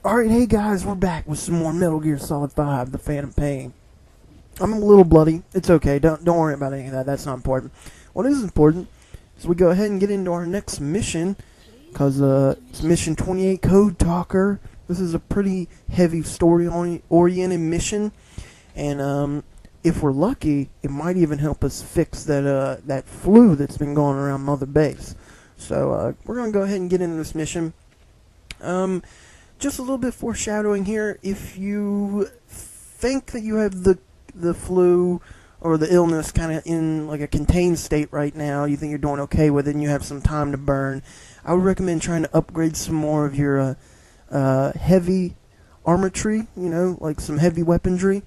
Alright, hey guys, we're back with some more Metal Gear Solid 5, The Phantom Pain. I'm a little bloody. It's okay. Don't worry about any of that. That's not important. What is important is we go ahead and get into our next mission, because it's Mission 28, Code Talker. This is a pretty heavy story-oriented mission, and if we're lucky, it might even help us fix that flu that's been going around Mother Base. So we're going to go ahead and get into this mission. Just a little bit foreshadowing here. If you think that you have the flu or the illness kind of in like a contained state right now, you think you're doing okay with it and you have some time to burn, I would recommend trying to upgrade some more of your heavy armortry, like some heavy weaponry.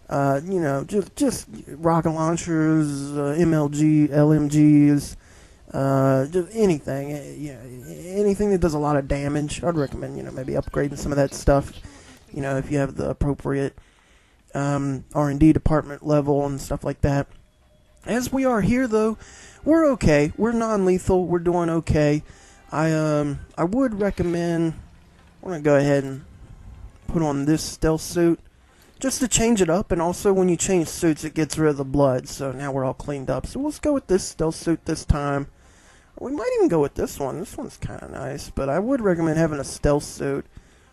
Just rocket launchers, MLG, LMGs, just anything, anything that does a lot of damage. I'd recommend, maybe upgrading some of that stuff, if you have the appropriate R&D department level and stuff like that. As we are here, though, we're okay. We're non-lethal. We're doing okay. I would recommend, we're going to go ahead and put on this stealth suit just to change it up, and also when you change suits, it gets rid of the blood, so now we're all cleaned up. So let's go with this stealth suit this time. We might even go with this one. This one's kind of nice, but I would recommend having a stealth suit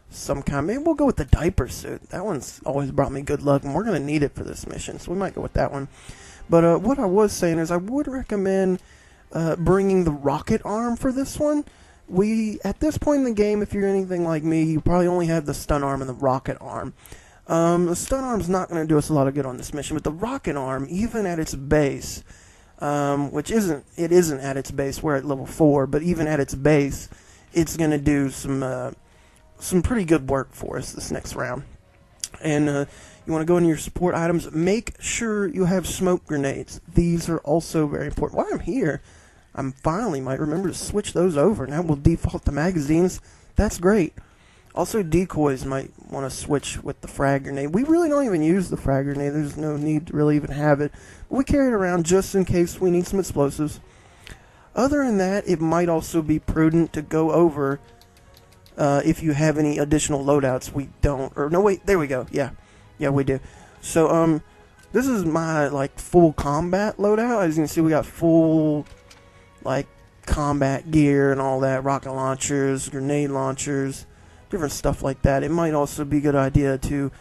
some kind. Maybe we'll go with the diaper suit. That one's always brought me good luck, and we're going to need it for this mission, so we might go with that one. But what I was saying is I would recommend bringing the rocket arm for this one. At this point in the game, if you're anything like me, you probably only have the stun arm and the rocket arm. The stun arm's not going to do us a lot of good on this mission, but the rocket arm, even at its base, which isn't at its base, we're at level 4, but even at its base, it's going to do some pretty good work for us this next round. And you want to go into your support items, make sure you have smoke grenades. These are also very important. While I'm here, I finally might remember to switch those over. Now we'll default to magazines. That's great. Also, decoys might want to switch with the frag grenade. We really don't even use the frag grenade. There's no need to really even have it. But we carry it around just in case we need some explosives. Other than that, it might also be prudent to go over if you have any additional loadouts. We don't. Or no, wait. There we go. Yeah, we do. So this is my full combat loadout. As you can see, we got full combat gear and all that. Rocket launchers, grenade launchers, different stuff like that. It might also be a good idea to,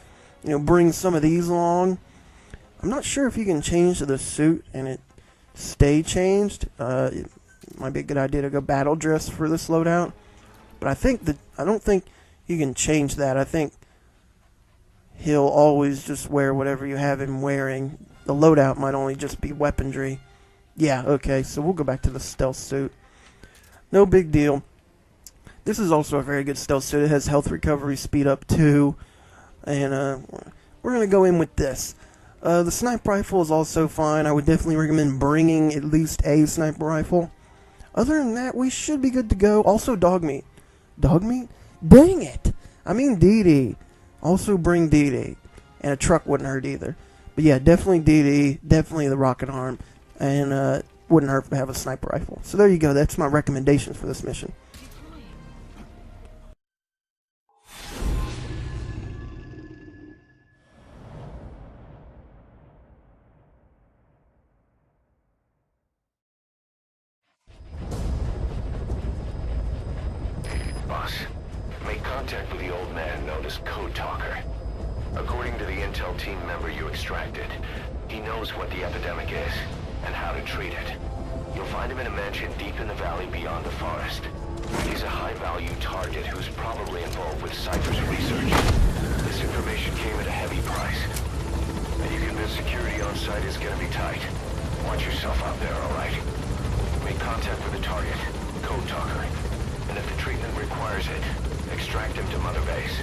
bring some of these along. I'm not sure if you can change to the suit and it stay changed. It might be a good idea to go battle dress for this loadout. But I don't think you can change that. I think he'll always just wear whatever you have him wearing. The loadout might only just be weaponry. Yeah, okay, so we'll go back to the stealth suit. No big deal. This is also a very good stealth suit. It has health recovery speed up too. And we're going to go in with this. The sniper rifle is also fine. I would definitely recommend bringing at least a sniper rifle. Other than that, we should be good to go. Also, dog meat. Dog meat? Dang it! I mean DD. Also bring DD. And a truck wouldn't hurt either. But yeah, definitely DD. Definitely the rocket arm. And wouldn't hurt to have a sniper rifle. So there you go. That's my recommendations for this mission. Boss, make contact with the old man known as Code Talker. According to the intel team member you extracted, he knows what the epidemic is and how to treat it. You'll find him in a mansion deep in the valley beyond the forest. He's a high-value target who's probably involved with Cypher's research. This information came at a heavy price. And you convince security on site is gonna be tight. Watch yourself out there, alright? Make contact with the target, Code Talker. And if the treatment requires it, extract him to Mother Base.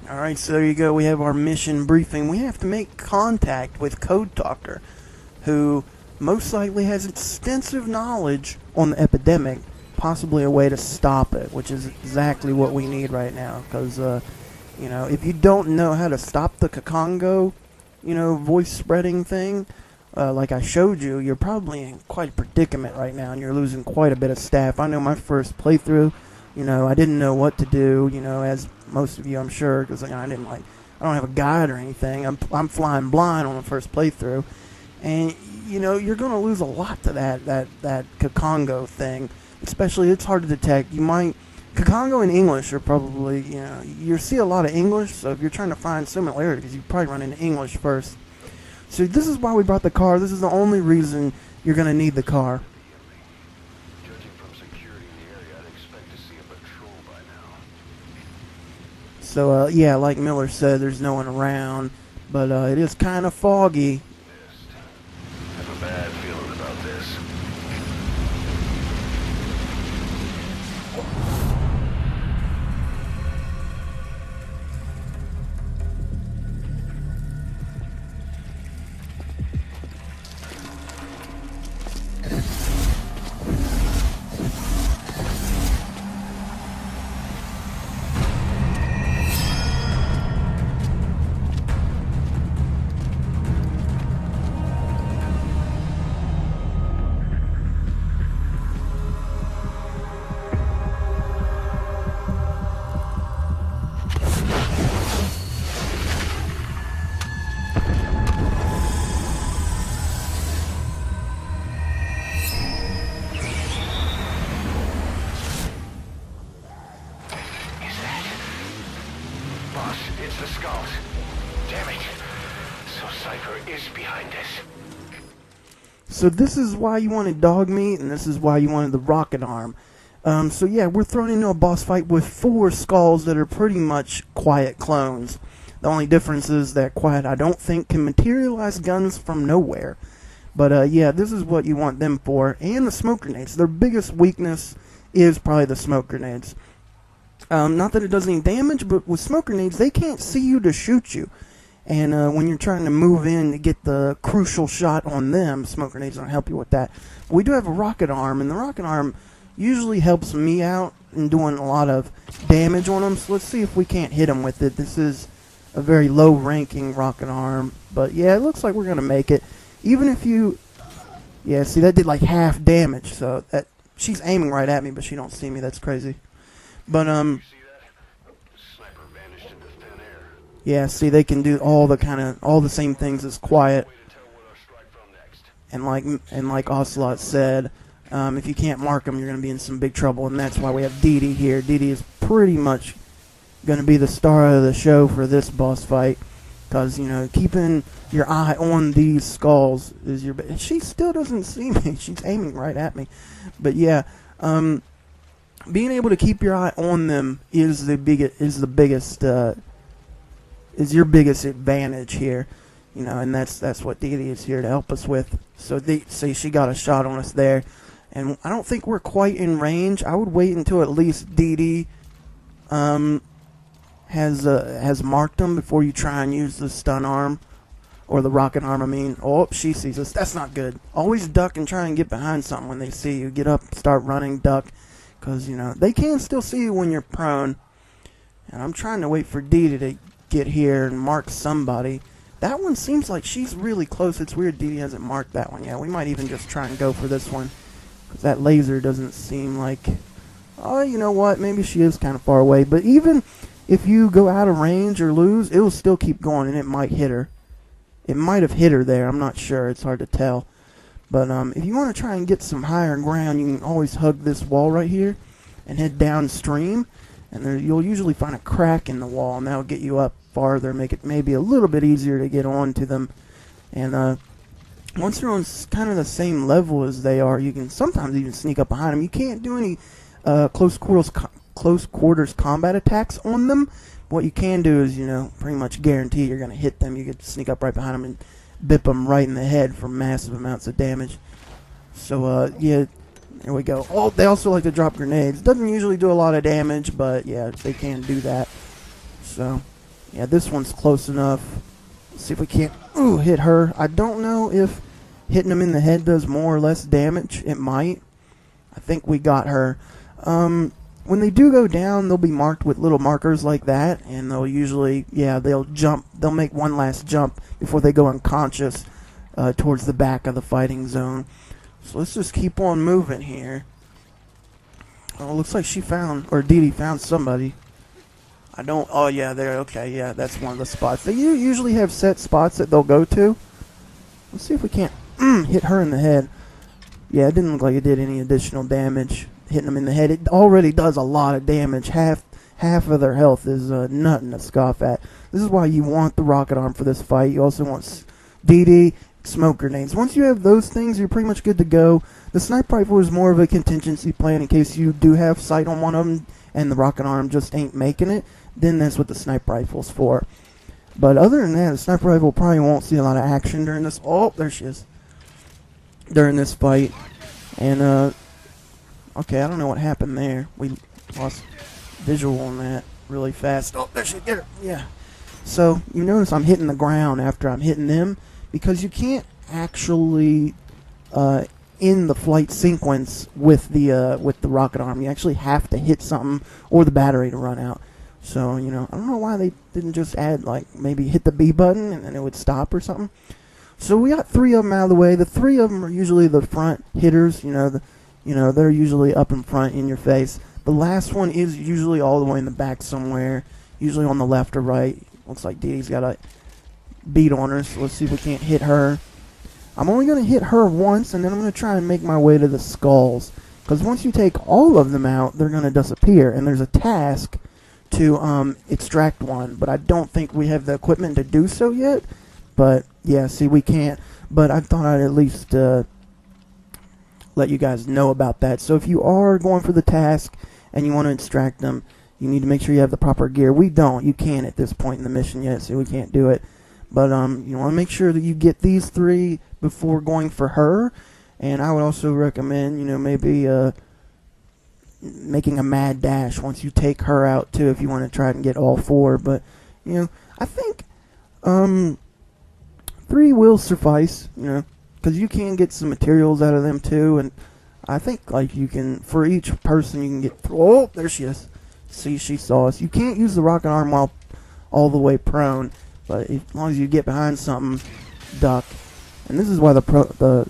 Alright, so there you go. We have our mission briefing. We have to make contact with Code Talker, who most likely has extensive knowledge on the epidemic, possibly a way to stop it, which is exactly what we need right now. Because, if you don't know how to stop the Kakongo, voice spreading thing, like I showed you, you're probably in quite a predicament right now, and you're losing quite a bit of staff. I know my first playthrough, You know, I didn't know what to do, you know, as most of you, I'm sure, because I didn't like, I don't have a guide or anything. I'm flying blind on the first playthrough. And, you know, you're going to lose a lot to that Kakongo thing. Especially, it's hard to detect. You might, Kakongo and English are probably, you know, you see a lot of English, so if you're trying to find similarities, you probably run into English first. So this is why we brought the car. This is the only reason you're going to need the car. Judging from security in the area, I'd expect to see a patrol by now. So, yeah, like Miller said, there's no one around, but it is kind of foggy. I have a bad feeling about this. Boss, it's the skulls. Damn it. So Cypher is behind this. So this is why you wanted dog meat, and this is why you wanted the rocket arm. So yeah, we're thrown into a boss fight with 4 skulls that are pretty much Quiet clones. The only difference is that Quiet, I don't think, can materialize guns from nowhere. But yeah, this is what you want them for. And the smoke grenades. Their biggest weakness is probably the smoke grenades. Not that it does any damage, but with smoke grenades, they can't see you to shoot you. And when you're trying to move in to get the crucial shot on them, smoke grenades don't help you with that. But we do have a rocket arm, and the rocket arm usually helps me out in doing a lot of damage on them. So let's see if we can't hit them with it. This is a very low-ranking rocket arm. But yeah, it looks like we're going to make it. Even if you... Yeah, see, that did like half damage. So that she's aiming right at me, but she don't see me. That's crazy. But, You see that? Sniper vanished into thin air. yeah, see, they can do all the same things as Quiet. Way to tell what our strike from next. And like Ocelot said, if you can't mark them, you're going to be in some big trouble, and that's why we have Dee Dee here. Dee Dee is pretty much going to be the star of the show for this boss fight, because, you know, keeping your eye on these skulls is your... She still doesn't see me. She's aiming right at me. But yeah, being able to keep your eye on them is your biggest advantage here, you know, and that's what Dee Dee is here to help us with. So see, she got a shot on us there, and I don't think we're quite in range. I would wait until at least Dee Dee has marked them before you try and use the stun arm or the rocket arm. I mean, oh, she sees us. That's not good. Always duck and try and get behind something when they see you. Get up, start running, duck. Because, you know, they can still see you when you're prone. And I'm trying to wait for Dee Dee to get here and mark somebody. That one seems like she's really close. It's weird Dee Dee hasn't marked that one yet. We might even just try and go for this one. Because that laser doesn't seem like... Oh, you know what? Maybe she is kind of far away. But even if you go out of range or lose, it will still keep going and it might hit her. It might have hit her there. I'm not sure. It's hard to tell. But if you want to try and get some higher ground, you can always hug this wall right here and head downstream. And you'll usually find a crack in the wall, and that'll get you up farther, make it maybe a little bit easier to get onto them. And once you're on kind of the same level as they are, you can sometimes even sneak up behind them. You can't do any close quarters combat attacks on them. What you can do is, you know, pretty much guarantee you're going to hit them. You can sneak up right behind them and bip them right in the head for massive amounts of damage. So, yeah, there we go. Oh, they also like to drop grenades. Doesn't usually do a lot of damage, but, yeah, they can do that. So, yeah, this one's close enough. Let's see if we can't hit her. I don't know if hitting them in the head does more or less damage. It might. I think we got her. When they do go down, they'll be marked with little markers like that, and they'll usually, yeah, they'll jump. They'll make one last jump before they go unconscious towards the back of the fighting zone. So let's just keep on moving here. Oh, looks like she found, or Dee Dee found somebody. I don't, oh yeah, there, okay, yeah, that's one of the spots. They usually have set spots that they'll go to. Let's see if we can't hit her in the head. Yeah, it didn't look like it did any additional damage hitting them in the head. It already does a lot of damage. Half of their health is nothing to scoff at. This is why you want the rocket arm for this fight. You also want DD, smoke grenades. Once you have those things, you're pretty much good to go. The sniper rifle is more of a contingency plan in case you do have sight on one of them and the rocket arm just ain't making it. Then that's what the sniper rifle's for. But other than that, the sniper rifle probably won't see a lot of action during this. Oh, there she is. During this fight. And, okay, I don't know what happened there. We lost visual on that really fast. Oh, there she is. Get her. Yeah. So, you notice I'm hitting the ground after I'm hitting them because you can't actually in the flight sequence with the rocket arm. You actually have to hit something or the battery to run out. So, you know, I don't know why they didn't just add, like, maybe hit the B button and then it would stop or something. So we got 3 of them out of the way. The 3 of them are usually the front hitters. You know, they're usually up in front in your face. The last one is usually all the way in the back somewhere, usually on the left or right. Looks like Dee Dee's got a beat on her, so let's see if we can't hit her. I'm only going to hit her once, and then I'm going to try and make my way to the skulls. Because once you take all of them out, they're going to disappear, and there's a task to extract one, but I don't think we have the equipment to do so yet. But yeah, see, we can't. But I thought I'd at least let you guys know about that. So if you are going for the task and you want to extract them, you need to make sure you have the proper gear. We don't. You can't at this point in the mission yet, so we can't do it. But you want to make sure that you get these 3 before going for her. And I would also recommend, you know, maybe making a mad dash once you take her out too, if you want to try and get all 4. But you know, I think 3 will suffice, you know, because you can get some materials out of them too. And I think like you can, for each person you can get, oh, there she is. See, she saw us. You can't use the rocket arm while all the way prone, but as long as you get behind something, duck. And this is why the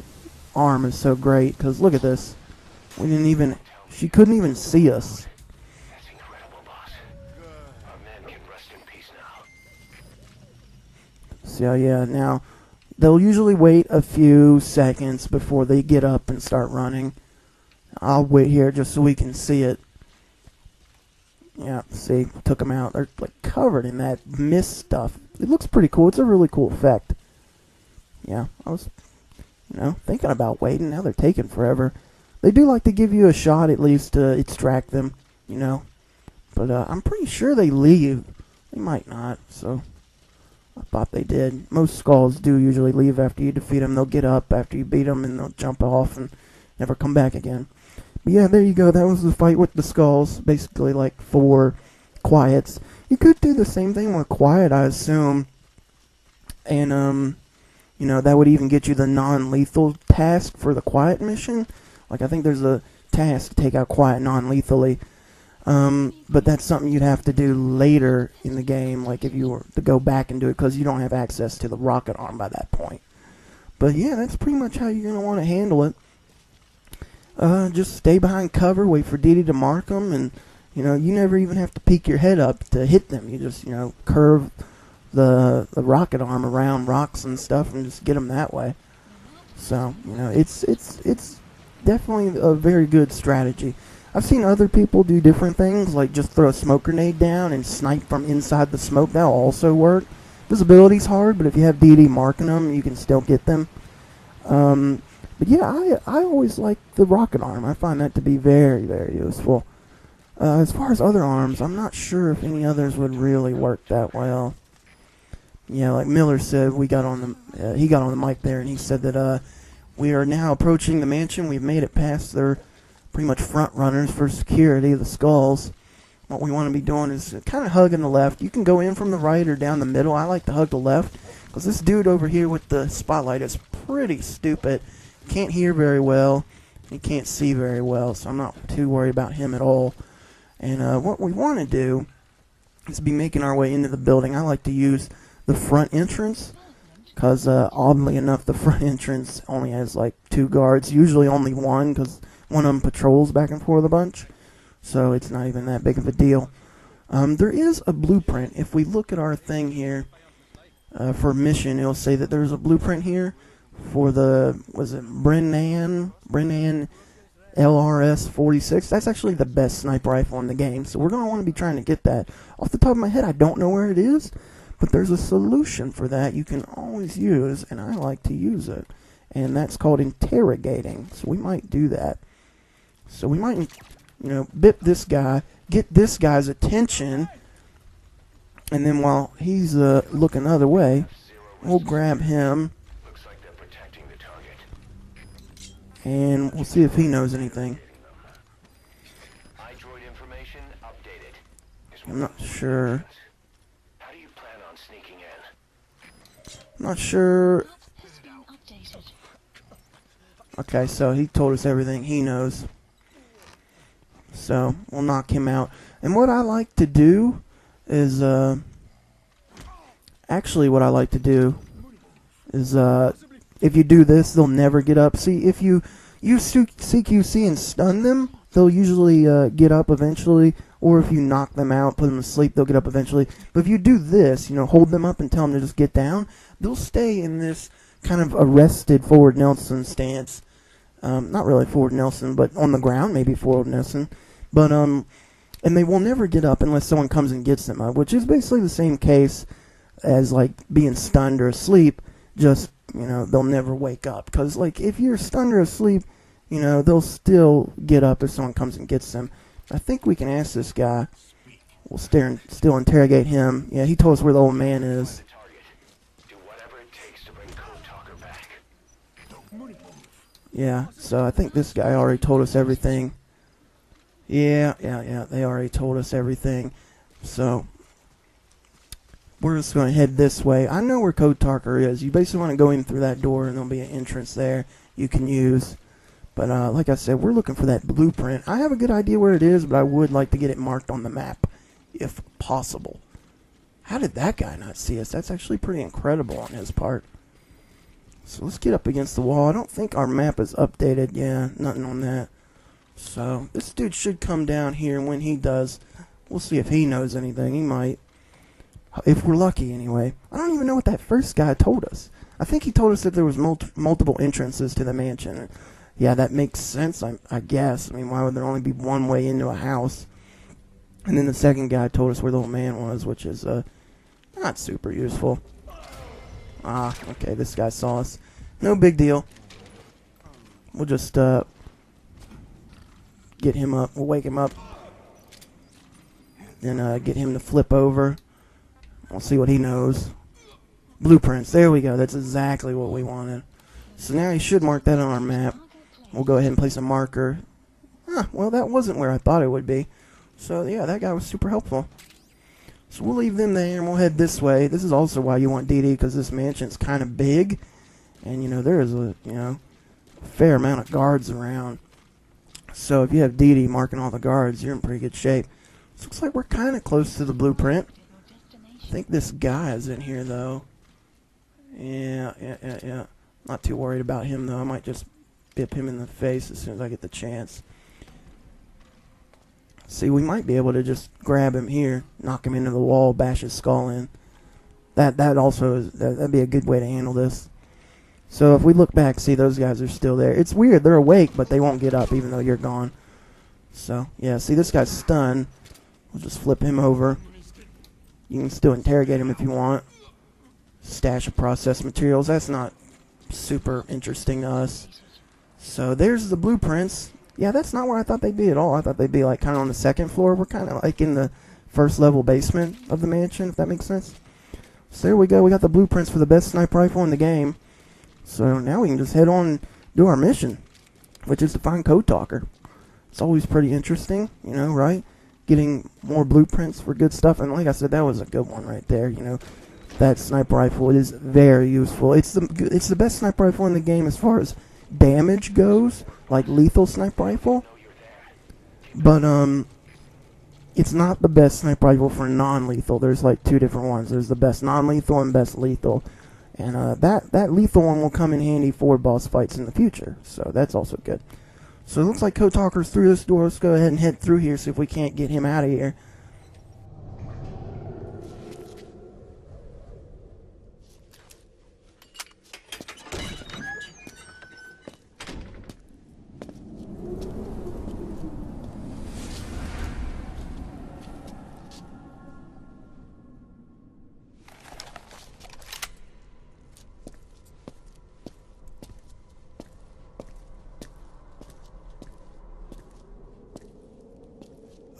arm is so great, because look at this. We didn't even, she couldn't even see us. That's incredible, boss. Our men can rest in peace now. So yeah, now they'll usually wait a few seconds before they get up and start running. I'll wait here just so we can see it. Yeah, see, took them out. They're like covered in that mist stuff. It looks pretty cool. It's a really cool effect. Yeah, I was, you know, thinking about waiting. Now they're taking forever. They do like to give you a shot at least to extract them, you know. But I'm pretty sure they leave. They might not, so I thought they did. Most skulls do usually leave after you defeat them. They'll get up after you beat them and they'll jump off and never come back again. But yeah, there you go. That was the fight with the skulls. Basically like 4 quiets. You could do the same thing with quiet, I assume. And, you know, that would even get you the non-lethal task for the quiet mission. Like, I think there's a task to take out quiet non-lethally. But that's something you'd have to do later in the game, like if you were to go back and do it, because you don't have access to the rocket arm by that point. But yeah, that's pretty much how you're going to want to handle it. Just stay behind cover, wait for Dee Dee to mark them, and, you know, you never even have to peek your head up to hit them. You just, you know, curve the rocket arm around rocks and stuff and just get them that way. So, you know, it's definitely a very good strategy. I've seen other people do different things, like just throw a smoke grenade down and snipe from inside the smoke. That'll also work. Visibility's hard, but if you have Dee Dee marking them, you can still get them. But yeah, I always like the rocket arm. I find that to be very, very useful. As far as other arms, I'm not sure if any others would really work that well. Yeah, like Miller said, he got on the mic there, and he said that we are now approaching the mansion. We've made it past their pretty much front runners for security, the skulls. What we want to be doing is kind of hugging the left. You can go in from the right or down the middle. I like to hug the left, because this dude over here with the spotlight is pretty stupid. Can't hear very well. He can't see very well, so I'm not too worried about him at all. And what we want to do is be making our way into the building. I like to use the front entrance, because oddly enough, the front entrance only has like 2 guards, usually only 1, because one of them patrols back and forth a bunch. so it's not even that big of a deal. There is a blueprint. If we look at our thing here for mission, it'll say that there's a blueprint here for the, was it Brennan LRS 46. That's actually the best sniper rifle in the game, so we're going to want to be trying to get that. Off the top of my head, I don't know where it is, but there's a solution for that you can always use, and I like to use it, and that's called interrogating. So we might do that. So we might, bip this guy, get this guy's attention, and then while he's looking the other way, we'll grab him, and we'll see if he knows anything. I'm not sure. I'm not sure. Okay, so he told us everything he knows. So we'll knock him out. And what I like to do is, actually what I like to do is, if you do this, they'll never get up. See, if you use CQC and stun them, they'll usually get up eventually. Or if you knock them out, put them to sleep, they'll get up eventually. But if you do this, hold them up and tell them to just get down, they'll stay in this kind of arrested forward Nelson stance. Not really forward Nelson, but on the ground, maybe forward Nelson. But, and they will never get up unless someone comes and gets them up, which is basically the same case as, like, being stunned or asleep. Just, they'll never wake up. Because, like, if you're stunned or asleep, they'll still get up if someone comes and gets them. I think we can ask this guy. We'll still interrogate him. Yeah, he told us where the old man is. Yeah, so I think this guy already told us everything. Yeah, they already told us everything. So, we're just going to head this way. I know where Code Talker is. You basically want to go in through that door, and there'll be an entrance there you can use. But like I said, we're looking for that blueprint. I have a good idea where it is, but I would like to get it marked on the map, if possible. How did that guy not see us? That's actually pretty incredible on his part. So let's get up against the wall. I don't think our map is updated. Yeah, nothing on that. So this dude should come down here, and when he does, we'll see if he knows anything. He might. If we're lucky, anyway. I don't even know what that first guy told us. I think he told us that there was multiple entrances to the mansion. Yeah, that makes sense, I guess. I mean, why would there only be one way into a house? And then the second guy told us where the old man was, which is not super useful. Ah, okay, this guy saw us. No big deal. We'll just get him up. We'll wake him up. And get him to flip over. We'll see what he knows. Blueprints. There we go. That's exactly what we wanted. So now he should mark that on our map. We'll go ahead and place a marker. Well, that wasn't where I thought it would be. So, yeah, that guy was super helpful. So we'll leave them there, and we'll head this way. This is also why you want DD, because this mansion's kind of big. And, there is a, fair amount of guards around. So if you have DD marking all the guards, you're in pretty good shape. So looks like we're kind of close to the blueprint. I think this guy is in here, though. Yeah. Not too worried about him, though. I might just bip him in the face as soon as I get the chance. See, we might be able to just grab him here, knock him into the wall, bash his skull in. That also is, that'd be a good way to handle this. So if we look back, see, those guys are still there. It's weird, they're awake, but they won't get up even though you're gone. So, yeah, see, this guy's stunned. We'll just flip him over. You can still interrogate him if you want. Stash of processed materials. That's not super interesting to us. So there's the blueprints. Yeah, that's not where I thought they'd be at all. I thought they'd be like kind of on the second floor. We're kind of like in the first level basement of the mansion, if that makes sense. So there we go. We got the blueprints for the best sniper rifle in the game. So now we can just head on and do our mission, which is to find Code Talker. It's always pretty interesting, right? Getting more blueprints for good stuff. And like I said, that was a good one right there, That sniper rifle is very useful. It's the best sniper rifle in the game as far as damage goes, like lethal sniper rifle. But it's not the best sniper rifle for non-lethal. There's like two different ones. There's the best non-lethal and best lethal. And that lethal one will come in handy for boss fights in the future. So that's also good. So it looks like Code Talker's through this door. Let's go ahead and head through here, see if we can't get him out of here.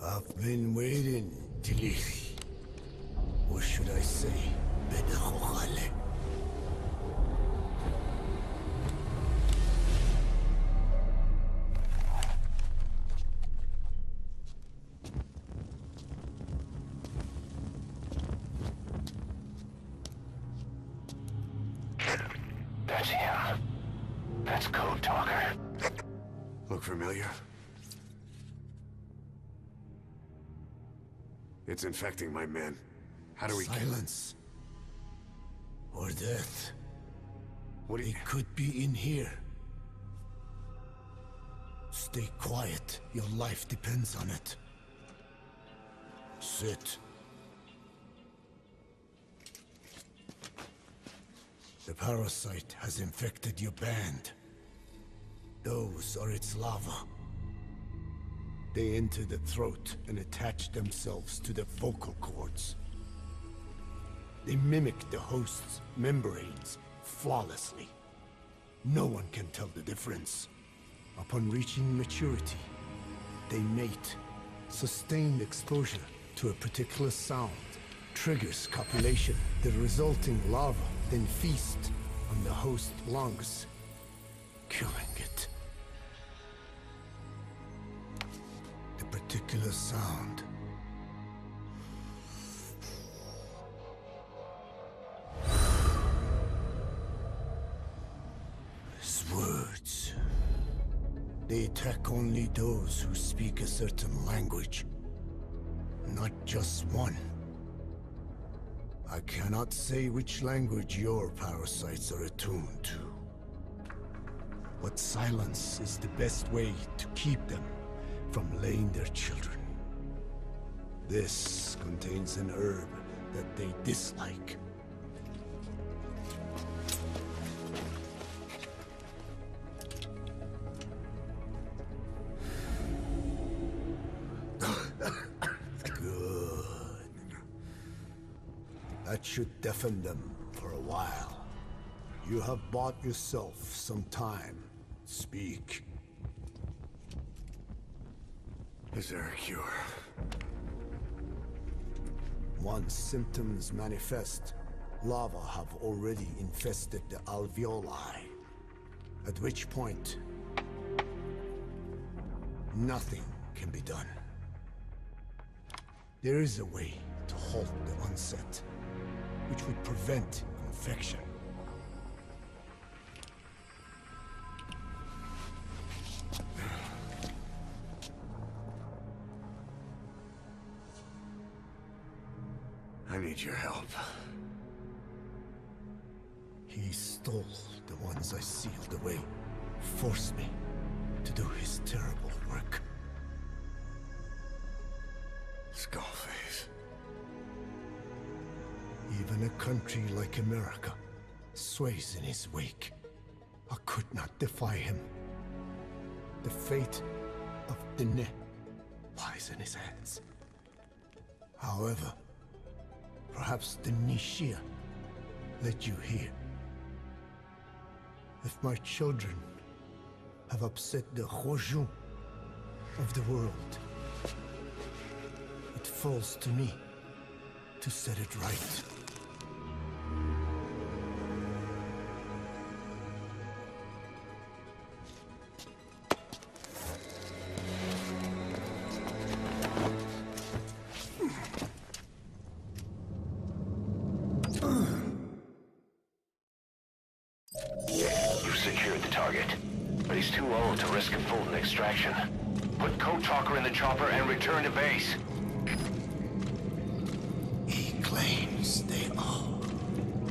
I've been waiting, Tilly. Or should I say, Bedahokhale. That's him. That's Code Talker. Look familiar? It's infecting my men. How do we kill it? Silence. Or death. What do you... It could be in here. Stay quiet. Your life depends on it. Sit. The parasite has infected your band. Those are its larvae. They enter the throat and attach themselves to the vocal cords. They mimic the host's membranes flawlessly. No one can tell the difference. Upon reaching maturity, they mate. Sustained exposure to a particular sound triggers copulation. The resulting larva then feast on the host lungs, killing it. The particular sound is words. They attack only those who speak a certain language, not just one. I cannot say which language your parasites are attuned to. But silence is the best way to keep them from laying their children. This contains an herb that they dislike. That should deafen them for a while. You have bought yourself some time. Speak. Is there a cure? Once symptoms manifest, larvae have already infested the alveoli. At which point, nothing can be done. There is a way to halt the onset, which would prevent infection. I need your help. He stole the ones I sealed away, forced me to do his terrible work. Skullface. Even a country like America sways in his wake. I could not defy him. The fate of Dine lies in his hands. However, perhaps the Nishia led you here. If my children have upset the Hojun of the world, it falls to me to set it right. You've secured the target, but he's too old to risk a full extraction. Put Code Talker in the chopper and return to base. He claims they are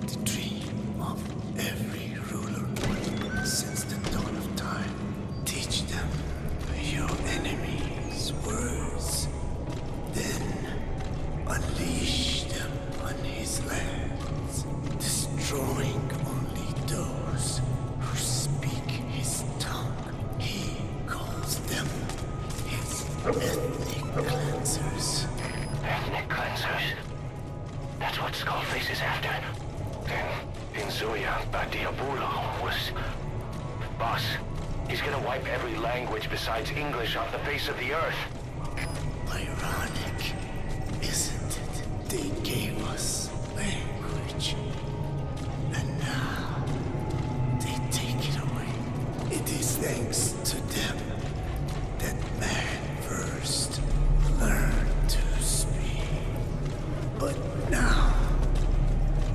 the dream of every ruler since the dawn of time. Teach them Skullface is after. Then, Inzuya Badiabulo was... Boss, he's gonna wipe every language besides English off the face of the earth. Ironic, isn't it? They gave us language. And now, they take it away. It is thanks to them that man first learned to speak. But now,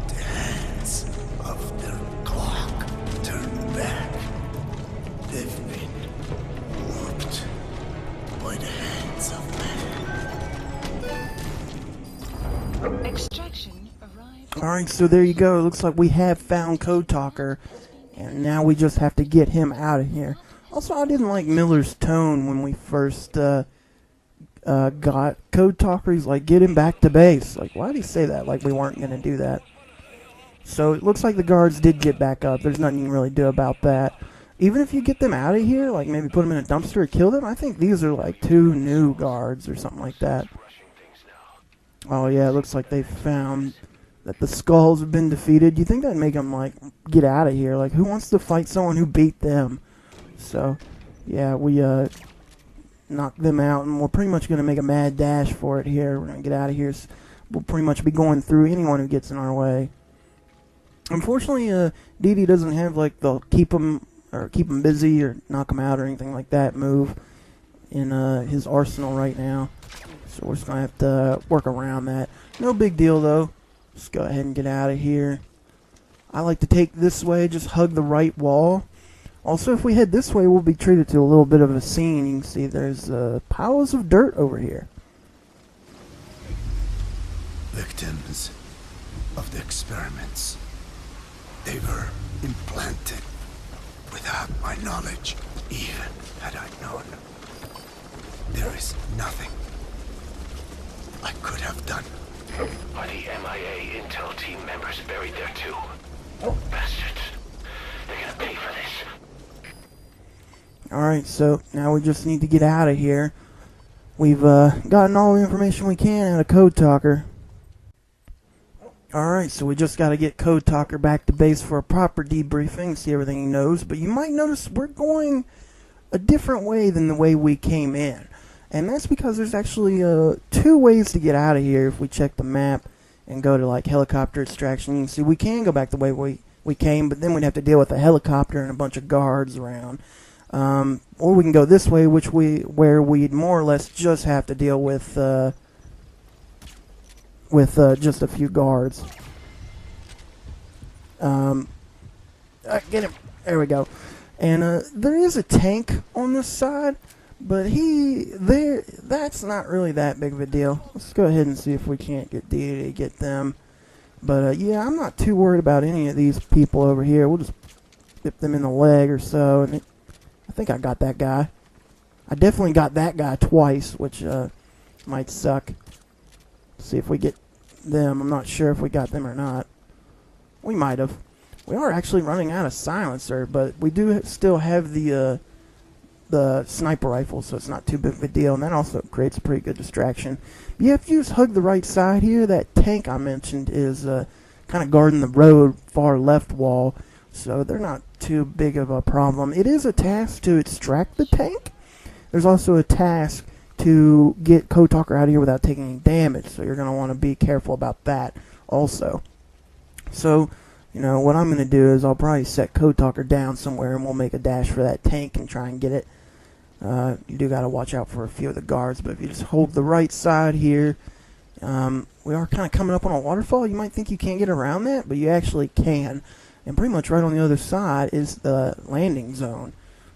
the hands of their clock turn back. They've been warped by the hands of man. Extraction arrived. Alright, so there you go. It looks like we have found Code Talker, and now we just have to get him out of here. Also, I didn't like Miller's tone when we first got Code Talker. He's like, get him back to base. Like, why did he say that? Like we weren't going to do that. So it looks like the guards did get back up. There's nothing you can really do about that. Even if you get them out of here, like maybe put them in a dumpster or kill them, I think these are like 2 new guards or something like that. Oh yeah, it looks like they found that the skulls have been defeated. You think that'd make them like get out of here? Like, who wants to fight someone who beat them? So yeah, we knocked them out, and we're pretty much gonna make a mad dash for it here. We're gonna get out of here. We'll pretty much be going through anyone who gets in our way. Unfortunately, Didi doesn't have like the keep them busy or knock them out or anything like that move in his arsenal right now. So we're just going to have to work around that. No big deal, though. Just go ahead and get out of here. I like to take this way, just hug the right wall. Also, if we head this way, we'll be treated to a little bit of a scene. You can see there's piles of dirt over here. Victims of the experiments. They were implanted without my knowledge, even had I known. There is nothing I could have done. Are the MIA intel team members buried there too? Bastards. They're gonna pay for this. Alright, so now we just need to get out of here. We've gotten all the information we can out of Code Talker. Alright, so we just got to get Code Talker back to base for a proper debriefing, see everything he knows. But you might notice we're going a different way than the way we came in. And that's because there's actually 2 ways to get out of here if we check the map and go to like helicopter extraction. You can see we can go back the way we came, but then we'd have to deal with a helicopter and a bunch of guards around. Or we can go this way, where we'd more or less just have to deal with just a few guards. Get him. There we go. And there is a tank on this side, but that's not really that big of a deal. Let's go ahead and see if we can't get D to get them. But yeah, I'm not too worried about any of these people over here. We'll just dip them in the leg or so. And I think I got that guy. I definitely got that guy twice, which might suck. See if we get them. I'm not sure if we got them or not. We might have. We are actually running out of silencer, but we do still have the sniper rifle, so it's not too big of a deal, and that also creates a pretty good distraction. But yeah, if you just hug the right side here, that tank I mentioned is kind of guarding the road far left wall, so they're not too big of a problem. It is a task to extract the tank. There's also a task to get Code Talker out of here without taking any damage, so you're going to want to be careful about that also. So, you know, what I'm going to do is I'll probably set Code Talker down somewhere and we'll make a dash for that tank and try and get it. You do got to watch out for a few of the guards, but if you just hold the right side here, we are kind of coming up on a waterfall. You might think you can't get around that, but you actually can. And pretty much right on the other side is the landing zone.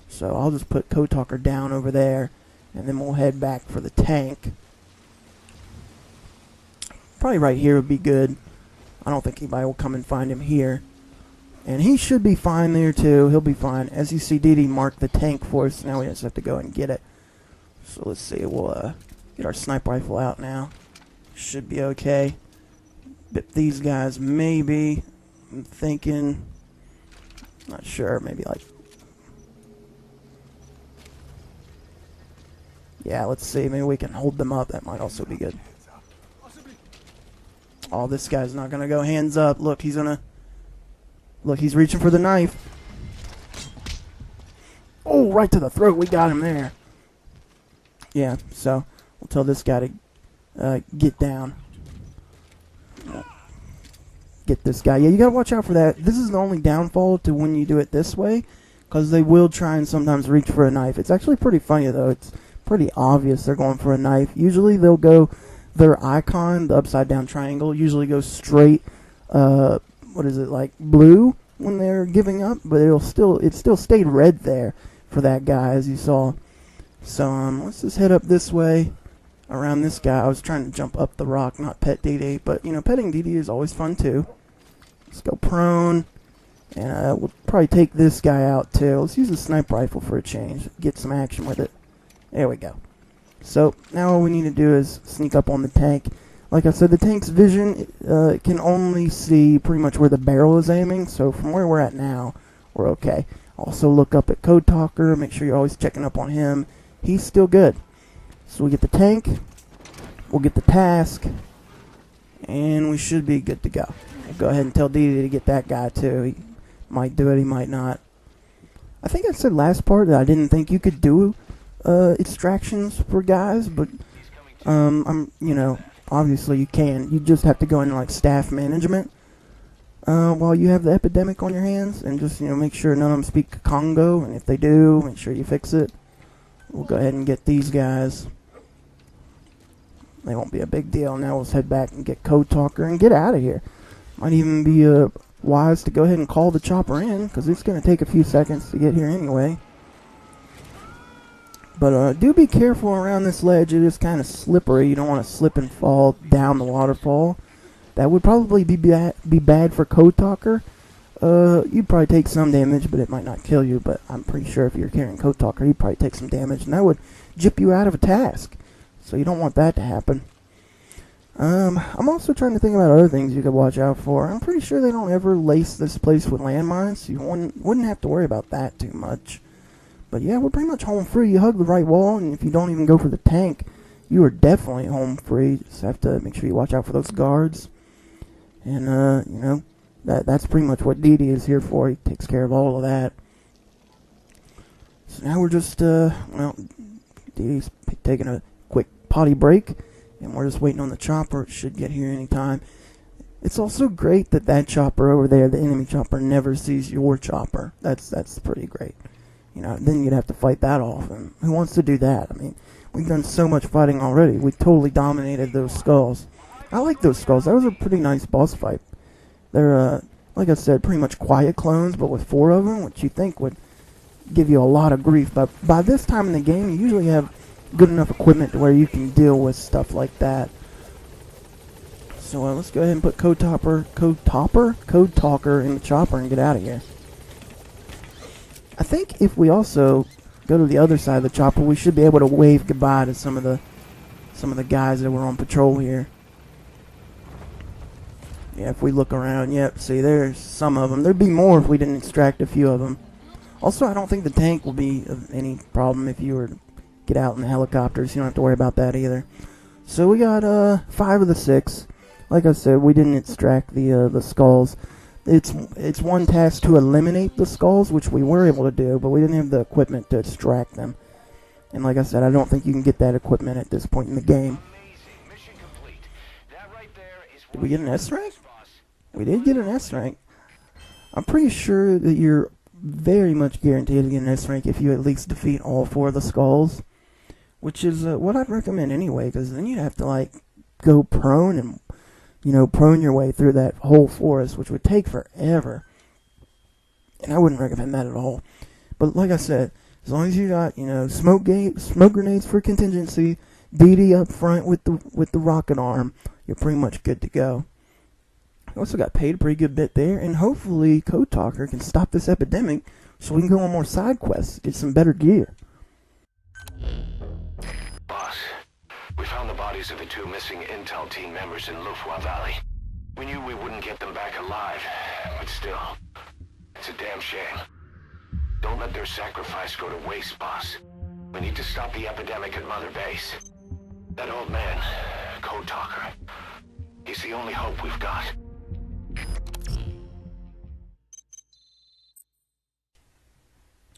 So I'll just put Code Talker down over there, and then we'll head back for the tank. Probably right here would be good. I don't think anybody will come and find him here. And he should be fine there too. He'll be fine. As you see, Didi marked the tank for us. Now we just have to go and get it. So let's see. We'll get our sniper rifle out now. Should be okay. But these guys maybe. I'm thinking. Not sure. Maybe like. Yeah, let's see. Maybe we can hold them up. That might also be good. Oh, this guy's not gonna go hands up. Look, he's gonna... Look, he's reaching for the knife. Oh, right to the throat. We got him there. Yeah, so we'll tell this guy to get down. Get this guy. Yeah, you gotta watch out for that. This is the only downfall to when you do it this way, because they will try and sometimes reach for a knife. It's actually pretty funny, though. It's pretty obvious they're going for a knife. Usually they'll go... Their icon, the upside-down triangle, usually goes straight, what is it, like blue when they're giving up, but it still stayed red there for that guy, as you saw. So, let's just head up this way, around this guy. I was trying to jump up the rock, not pet DD, but, you know, petting DD is always fun, too. Let's go prone, and we'll probably take this guy out, too. Let's use the sniper rifle for a change, get some action with it. There we go. So, now all we need to do is sneak up on the tank. Like I said, the tank's vision can only see pretty much where the barrel is aiming, so from where we're at now, we're okay. Also look up at Code Talker, make sure you're always checking up on him. He's still good. So we get the tank, we'll get the task, and we should be good to go. We'll go ahead and tell Dee to get that guy too. He might do it, he might not. I think I said last part that I didn't think you could do extractions for guys, but you know, obviously you can. You just have to go into like staff management while you have the epidemic on your hands, and just, you know, make sure none of them speak Congo, and if they do, make sure you fix it. We'll go ahead and get these guys. They won't be a big deal. Now let's head back and get Code Talker and get out of here. Might even be wise to go ahead and call the chopper in, because it's going to take a few seconds to get here anyway. But do be careful around this ledge. It is kind of slippery. You don't want to slip and fall down the waterfall. That would probably be bad for Code Talker. You'd probably take some damage, but it might not kill you. But I'm pretty sure if you're carrying Code Talker, you'd probably take some damage, and that would jip you out of a task. So you don't want that to happen. I'm also trying to think about other things you could watch out for. I'm pretty sure they don't ever lace this place with landmines, so you wouldn't have to worry about that too much. But yeah, we're pretty much home free. You hug the right wall, and if you don't even go for the tank, you are definitely home free. Just have to make sure you watch out for those guards. And, you know, that's pretty much what DD is here for. He takes care of all of that. So now we're just, well, DD's taking a quick potty break, and we're just waiting on the chopper. It should get here anytime. It's also great that chopper over there, the enemy chopper, never sees your chopper. That's pretty great. You know, then you'd have to fight that off, and who wants to do that? I mean, we've done so much fighting already. We totally dominated those skulls. I like those skulls. That was a pretty nice boss fight. They're, like I said, pretty much quiet clones, but with 4 of them, which you think would give you a lot of grief. But by this time in the game, you usually have good enough equipment to where you can deal with stuff like that. So let's go ahead and put Code Talker in the chopper and get out of here. I think if we also go to the other side of the chopper, we should be able to wave goodbye to some of the guys that were on patrol here. Yeah, if we look around, yep, see, there's some of them. There'd be more if we didn't extract a few of them. Also, I don't think the tank will be of any problem if you were to get out in the helicopters. You don't have to worry about that either. So we got 5 of the 6. Like I said, we didn't extract the skulls. It's one task to eliminate the skulls, which we were able to do, but we didn't have the equipment to extract them. And like I said, I don't think you can get that equipment at this point in the game. Did we get an S rank? We did get an S rank. I'm pretty sure that you're very much guaranteed to get an S rank if you at least defeat all 4 of the skulls, which is what I'd recommend anyway, because then you'd have to like go prone and, you know, prone your way through that whole forest, which would take forever. And I wouldn't recommend that at all. But like I said, as long as you got, you know, smoke grenades for contingency, DD up front with the rocket arm, you're pretty much good to go. I also got paid a pretty good bit there, and hopefully Code Talker can stop this epidemic so we can go on more side quests, get some better gear. Boss, we found the bodies of the 2 missing Intel team members in Lufwa Valley. We knew we wouldn't get them back alive, but still, it's a damn shame. Don't let their sacrifice go to waste, boss. We need to stop the epidemic at Mother Base. That old man, Code Talker, he's It's the only hope we've got.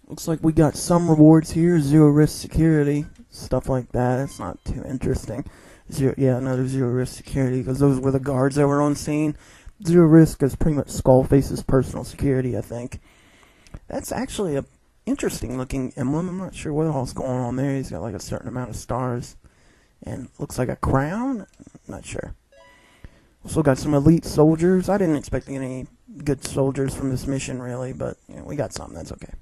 Looks like we got some rewards here. 0 risk security, stuff like that. It's not too interesting. Another 0 risk security, because those were the guards that were on scene. 0 risk is pretty much Skullface's personal security, I think. That's actually a interesting looking emblem. I'm not sure what all's going on there. He's got like a certain amount of stars. And looks like a crown? Not sure. Also got some elite soldiers. I didn't expect to get any good soldiers from this mission, really, but we got some. That's okay.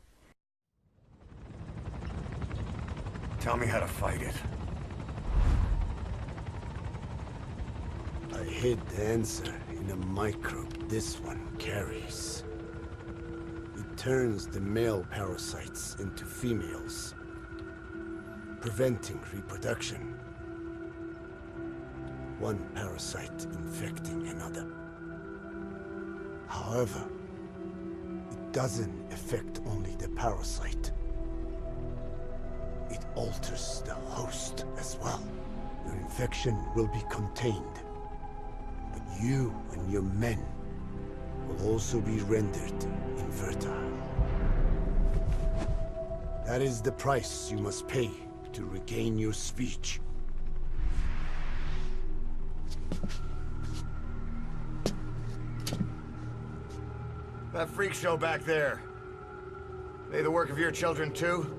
Tell me how to fight it. I hid the answer in a microbe this one carries. It turns the male parasites into females, preventing reproduction. One parasite infecting another. However, it doesn't affect only the parasite. It alters the host as well. Your infection will be contained, but you and your men will also be rendered infertile. That is the price you must pay to regain your speech. That freak show back there. They the work of your children too?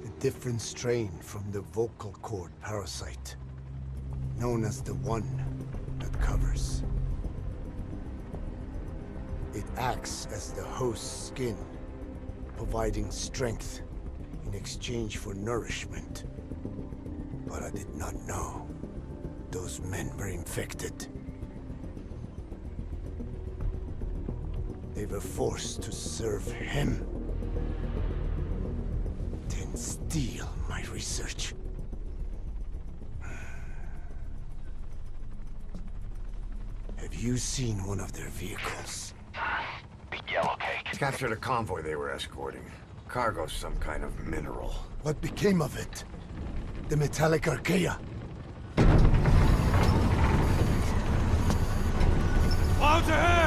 A different strain from the vocal cord parasite, known as the one that covers. It acts as the host's skin, providing strength in exchange for nourishment. But I did not know those men were infected. They were forced to serve him, then steal my research. Have you seen one of their vehicles? The yellow cake. Captured a convoy they were escorting. Cargo's some kind of mineral. What became of it? The metallic archaea? Clouds ahead!